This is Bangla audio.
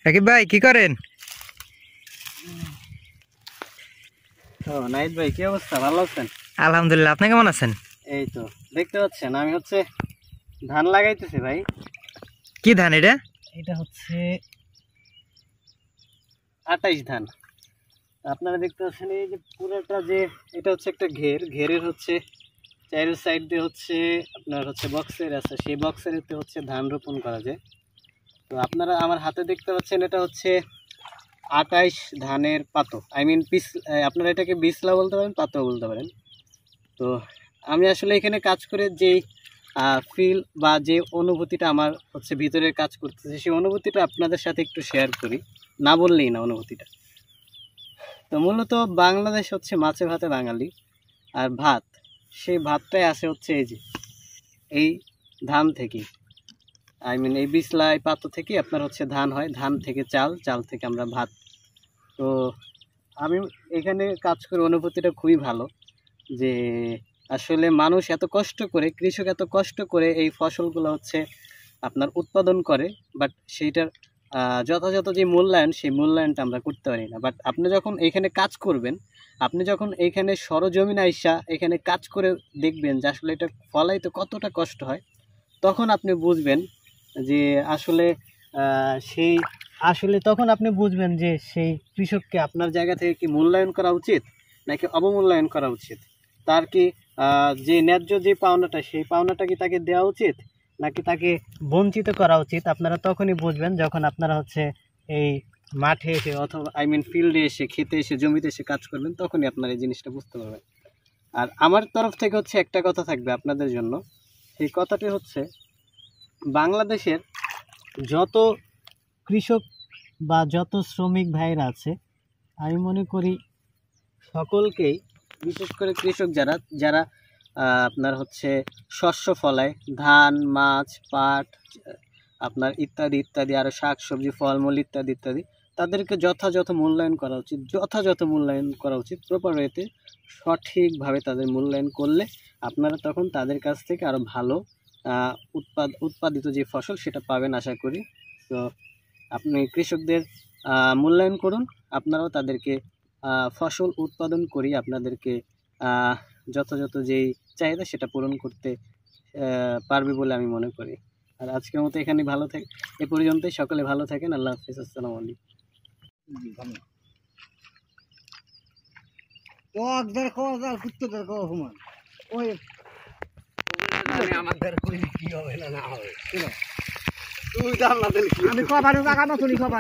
রাকিব ভাই কি করেন? নাহিদ ভাই কি অবস্থা, ভালো আছেন? আলহামদুলিল্লাহ, আপনি কেমন আছেন? এই তো দেখতে পাচ্ছেন আমি হচ্ছে ধান লাগাইতেছি ভাই। কি ধান এটা? এটা হচ্ছে 28 ধান। আপনারা দেখতে পাচ্ছেন এই যে পুরোটা, যে এটা হচ্ছে একটা ঘেরের হচ্ছে চাইরো সাইড দিয়ে হচ্ছে আপনার হচ্ছে বক্সের আছে, সেই বক্সের হচ্ছে ধান রোপণ করা যায়। তো আপনারা আমার হাতে দেখতে পাচ্ছেন এটা হচ্ছে 28 ধানের পাতো, আই মিন পিস। আপনারা এটাকে বিসলা বলতে পারেন, পাতো বলতে পারেন। তো আমি আসলে এখানে কাজ করে যেই ফিল বা যে অনুভূতিটা আমার হচ্ছে ভিতরে কাজ করতেছে, সেই অনুভূতিটা আপনাদের সাথে একটু শেয়ার করি, না বললেই না অনুভূতিটা। তো মূলত বাংলাদেশ হচ্ছে মাছে ভাতে বাঙালি, আর ভাত, সেই ভাতটাই আসে হচ্ছে এই যে এই ধান থেকে, আই মিন এই বিসলাই পাত্র থেকে আপনার হচ্ছে ধান হয়, ধান থেকে চাল, চাল থেকে আমরা ভাত। তো আমি এখানে কাজ করে অনুভূতিটা খুবই ভালো, যে আসলে মানুষ এত কষ্ট করে, কৃষক এত কষ্ট করে এই ফসলগুলো হচ্ছে আপনার উৎপাদন করে, বাট সেইটার যথাযথ যে মূল্যায়ন, সেই মূল্যায়নটা আমরা করতে পারি না। বাট আপনি যখন এইখানে কাজ করবেন, আপনি যখন এইখানে সরজমিন আইসা এখানে কাজ করে দেখবেন যে আসলে এটা ফলাইতে কতটা কষ্ট হয়, তখন আপনি বুঝবেন যে আসলে সেই আসলে তখন আপনি বুঝবেন যে সেই কৃষককে আপনার জায়গা থেকে কি মূল্যায়ন করা উচিত নাকি অবমূল্যায়ন করা উচিত, তার কি যে ন্যায্য যে পাওনাটা, সেই পাওনাটা কি তাকে দেওয়া উচিত নাকি তাকে বঞ্চিত করা উচিত। আপনারা তখনই বুঝবেন যখন আপনারা হচ্ছে এই মাঠে এসে অথবা আই মিন ফিল্ডে এসে, খেতে এসে, জমিতে এসে কাজ করবেন, তখনই আপনারা এই জিনিসটা বুঝতে পারবেন। আর আমার তরফ থেকে হচ্ছে একটা কথা থাকবে আপনাদের জন্য, সেই কথাটি হচ্ছে বাংলাদেশের যত কৃষক বা যত শ্রমিক ভাইরা আছে, আমি মনে করি সকলকেই, বিশেষ করে কৃষক যারা যারা আপনার হচ্ছে শস্য ফলায়, ধান, মাছ, পাট, আপনার ইত্যাদি ইত্যাদি, আরও শাক সবজি, ফলমূল ইত্যাদি ইত্যাদি, তাদেরকে যথাযথ মূল্যায়ন করা উচিত, যথাযথ মূল্যায়ন করা উচিত, প্রপার ওয়েতে সঠিকভাবে তাদের মূল্যায়ন করলে আপনারা তখন তাদের কাছ থেকে আরও ভালো উৎপাদিত যে ফসল সেটা পাবেন আশা করি। তো আপনি কৃষকদের মূল্যায়ন করুন, আপনারাও তাদেরকে ফসল উৎপাদন করি আপনাদেরকে যথাযথ যেই চাহিদা সেটা পূরণ করতে পারবে বলে আমি মনে করি। আর আজকের মতো এখানে ভালো থাকে, এ পর্যন্তই। সকলে ভালো থাকেন। আল্লাহ হাফিজ। আসসালামু আলাইকুম।